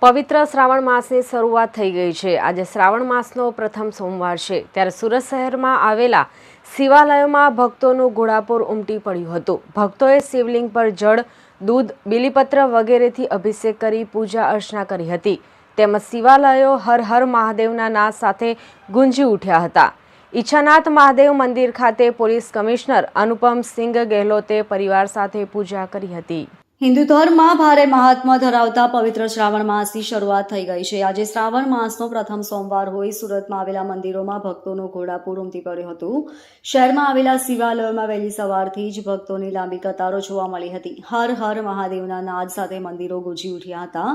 પવિત્ર શ્રાવણ માસની શરૂઆત થઈ ગઈ છે। આજે શ્રાવણ માસનો પ્રથમ સોમવાર છે, ત્યારે સુરત શહેરમાં આવેલા શિવાલયોમાં ભક્તોનું ઘોડાપૂર ઉમટી પડ્યું હતું। ભક્તોએ શિવલિંગ પર જળ, દૂધ, બીલીપત્ર વગેરેથી અભિષેક કરી પૂજા અર્ચના કરી હતી। તેમજ શિવાલયો હર હર મહાદેવના નાદ સાથે ગુંજી ઉઠ્યા હતા। ઈચ્છાનાથ મહાદેવ મંદિર ખાતે પોલીસ કમિશનર અનુપમ સિંઘ ગેહલોતે પરિવાર સાથે પૂજા કરી હતી। હિન્દુ ધર્મમાં ભારે મહાત્મ્ય ધરાવતા પવિત્ર શ્રાવણ માસની શરૂઆત થઈ ગઈ છે। આજે શ્રાવણ માસનો પ્રથમ સોમવાર હોય સુરતમાં આવેલા મંદિરોમાં ભક્તોનું ઘોડાપૂર ઉમટી પડ્યું હતું। શહેરમાં આવેલા શિવાલયોમાં વહેલી સવારથી જ ભક્તોની લાંબી કતારો જોવા મળી હતી। હર હર મહાદેવના નાદ સાથે મંદિરો ગુંજી ઉઠ્યા હતા।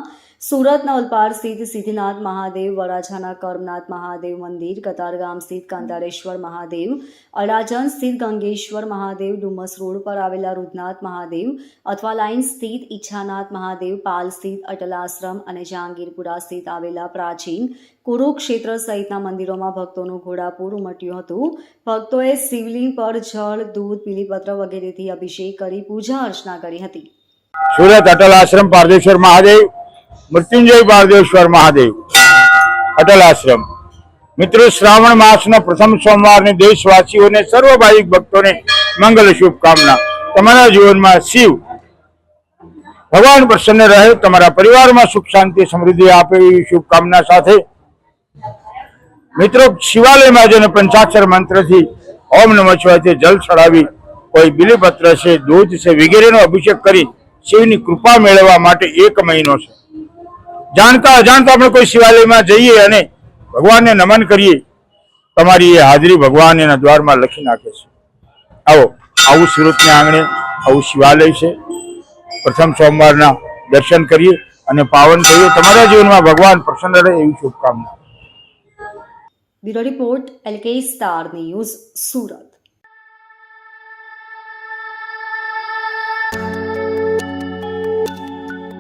સુરતના ઓલપાડ સ્થિત સિદ્ધનાથ મહાદેવ, વરાછાના કર્મનાથ મહાદેવ મંદિર, કતારગામ સ્થિત કાંતારેશ્વર મહાદેવ, અડાજણ સ્થિત ગંગેશ્વર મહાદેવ, ડુમસ રોડ પર આવેલા રુદ્રનાથ મહાદેવ અથવા લાઇન સ્થિત ઈચ્છાનાથ મહાદેવ, પાલ સ્થિત અટલ આશ્રમ અને જહાંગીરપુરા સ્થિત આવેલા પ્રાચીન કુરુક્ષેત્ર સહિતના મંદિરોમાં ભક્તોનું ઘોડાપૂર ઉમટ્યું હતું। ભક્તોએ શિવલિંગ પર જળ, દૂધ, બીલીપત્ર વગેરેથી અભિષેક કરી પૂજા અર્ચના કરી હતી। સુરત અટલ આશ્રમ પારદેશ્વર મહાદેવ, મૃત્યુંજય પારદેશ્વર મહાદેવ, અટલ આશ્રમ। મિત્રો, શ્રાવણ માસનો પ્રથમ સોમવારની દેશવાસીઓને સર્વ ભાવિક ભક્તોને મંગલ શુભકામના। તમારા જીવનમાં શિવ ભગવાન પ્રસન્ન રહે, તમારા પરિવારમાં સુખ શાંતિ સમૃદ્ધિ આપે એવી શુભકામના સાથે મિત્રો, શિવાલયમાં જઈને પંચાક્ષર મંત્રથી ઓમ નમઃ શિવાયથી જલ ચડાવી, કોઈ બીલીપત્ર છે, દૂધ છે વગેરેનો અભિષેક કરી શિવની કૃપા મેળવવા માટે 1 મહિનો છે। જાણતા અજાણતા આપણે કોઈ શિવાલયમાં જઈએ અને ભગવાનને નમન કરીએ, તમારી એ હાજરી ભગવાન એના દ્વારમાં લખી નાખે છે। આવો, આવું સુરતના આંગણે આવું શિવાલય છે। પ્રથમ સોમવારના દર્શન કરીએ અને પાવન થઈએ। તમારા જીવનમાં ભગવાન પ્રસન્ન રહે એવી શુભકામના। Bureau report, LK star news, Surat.